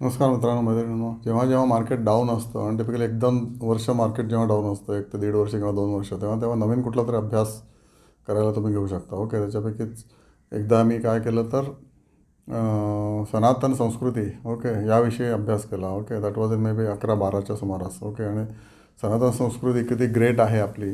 नमस्कार मित्रांनो, मैत्रिणींनो. जेव्हा जेव्हा मार्केट डाऊन असतं आणि टिपिकली 1-2 वर्ष मार्केट जेव्हा डाऊन असतं, 1 ते 1.5 वर्ष किंवा 2 वर्ष, तेव्हा तेव्हा नवीन कुठला तरी अभ्यास करायला तुम्ही घेऊ शकता. ओके, त्याच्यापैकीच एकदा मी काय केलं तर सनातन संस्कृती, ओके, याविषयी अभ्यास केला. Okay, that was in maybe 11-12च्या सुमारास. ओके, आणि सनातन संस्कृती किती ग्रेट आहे आपली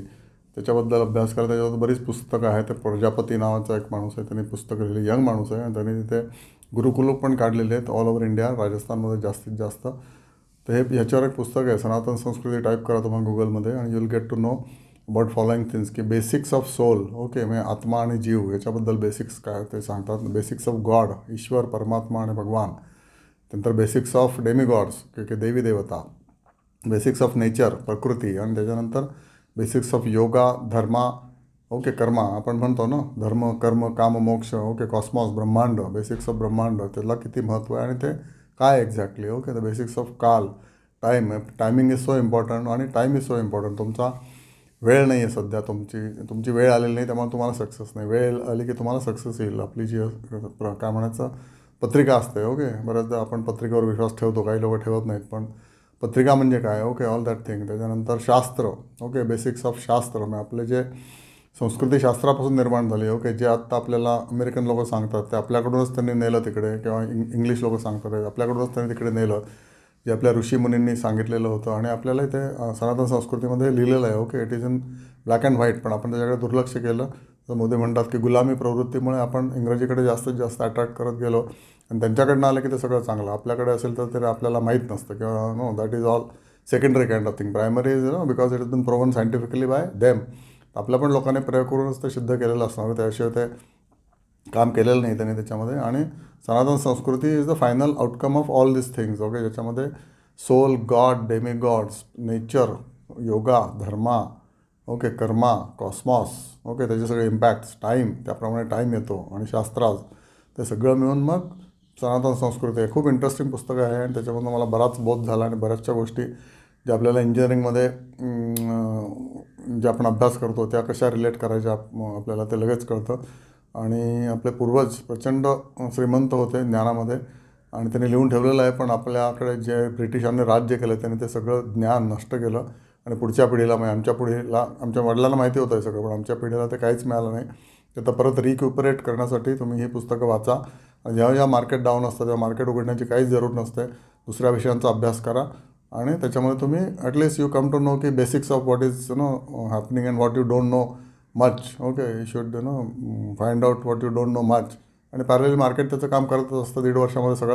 त्याच्याबद्दल अभ्यास केला. त्याच्याबद्दल बरीच पुस्तकं आहेत. ते प्रजापती नावाचा एक माणूस आहे, त्यांनी पुस्तकं लिहिली. यंग माणूस आहे आणि त्यांनी तिथे गुरुकुल पण काढलेले आहेत ऑल ओव्हर इंडिया, राजस्थानमध्ये जास्तीत जास्त. तर हे ह्याच्यावर एक पुस्तक आहे, सनातन संस्कृती. टाईप करा तुम्हाला गुगलमध्ये आणि you will get to know about following things, की बेसिक्स ऑफ सोल. ओके, म्हणजे आत्मा आणि जीव याच्याबद्दल बेसिक्स काय ते सांगतात. बेसिक्स ऑफ गॉड, ईश्वर, परमात्मा आणि भगवान. नंतर बेसिक्स ऑफ डेमिगॉड्स, की देवी देवता. बेसिक्स ऑफ नेचर, प्रकृती. आणि त्याच्यानंतर basics of yoga, dharma, okay, karma. आपण म्हणतो ना, धर्म, कर्म, काम, मोक्ष. ओके, कॉस्मॉस, ब्रह्मांड, बेसिक्स ऑफ ब्रह्मांड, त्याला किती महत्त्व आहे आणि ते काय exactly. Okay, the basics of kaal, timing is so important. आणि टाईम इज सो इम्पॉर्टंट. तुमचा वेळ नाही आहे सध्या, तुमची वेळ आलेली नाही, त्यामुळे तुम्हाला सक्सेस नाही. वेळ आली की तुम्हाला सक्सेस येईल. आपली जी काय म्हणायचं पत्रिका असते. ओके, बऱ्याचदा आपण पत्रिकेवर विश्वास ठेवतो, काही लोक ठेवत नाहीत, पण पत्रिका म्हणजे काय. Okay, all that thing. त्याच्यानंतर शास्त्र. ओके, बेसिक्स ऑफ शास्त्र, म्हणजे आपले जे संस्कृती शास्त्रापासून निर्माण झाली. ओके, जे आत्ता आपल्याला अमेरिकन लोक सांगतात ते आपल्याकडूनच त्यांनी नेलं तिकडे, किंवा इंग्लिश लोक सांगतात आपल्याकडूनच त्यांनी तिकडे नेलं, जे आपल्या ऋषीमुनींनी सांगितलेलं होतं. आणि आपल्याला इथे सनातन संस्कृतीमध्ये लिहिलेलं आहे. Okay, it is in black and white, पण आपण त्याच्याकडे दुर्लक्ष केलं. तर मोदी म्हणतात की गुलामी प्रवृत्तीमुळे आपण इंग्रजीकडे जास्तीत जास्त अट्रॅक्ट करत गेलो, आणि त्यांच्याकडनं आलं की ते सगळं चांगलं. आपल्याकडे असेल तर ते आपल्याला माहीत नसतं, किंवा no, that is all secondary kind of thing. Primary is because it is been proven scientifically by them. आपल्या पण लोकांनी प्रयोग करूनच ते सिद्ध केलेलं असणार, त्याशिवाय ते काम केलेलं नाही त्यांनी त्याच्यामध्ये. आणि Sanatan Sanskriti is the final outcome of all this things. Okay, ज्याच्यामध्ये soul, God, demigods, nature, yoga, dharma, okay, karma, cosmos, okay, त्याचे सगळे इम्पॅक्ट्स, टाईम, त्याप्रमाणे टाईम येतो, आणि शास्त्राज, ते सगळं मिळून मग सनातन संस्कृती आहे. खूप इंटरेस्टिंग पुस्तकं आहे, आणि त्याच्यामधून मला बराच बोध झाला. आणि बऱ्याचशा गोष्टी ज्या आपल्याला इंजिनिअरिंगमध्ये जे आपण अभ्यास करतो त्या कशा रिलेट करायच्या आपल्याला ते लगेच कळतं. आणि आपले पूर्वज प्रचंड श्रीमंत होते ज्ञानामध्ये, आणि त्यांनी लिहून ठेवलेलं आहे. पण आपल्याकडे जे ब्रिटिशांनी राज्य केलं त्यांनी ते सगळं ज्ञान नष्ट केलं, आणि पुढच्या पिढीला, म्हणजे आमच्या पिढीला, आमच्या वडिलांना माहिती होतं हे सगळं, पण आमच्या पिढीला ते काहीच मिळालं नाही. ते तर परत रिक्युपरेट करण्यासाठी तुम्ही ही पुस्तकं वाचा. आणि जेव्हा जेव्हा मार्केट डाऊन असतं तेव्हा मार्केट उघडण्याची काहीच जरूर नसते. दुसऱ्या विषयांचा अभ्यास करा, आणि त्याच्यामध्ये तुम्ही at least you come to know की basics of what is happening and what you don't know much. Okay, you should find out what you don't know much. आणि पॅरलली मार्केट त्याचं काम करतच असतं. 1.5 वर्षामध्ये सगळं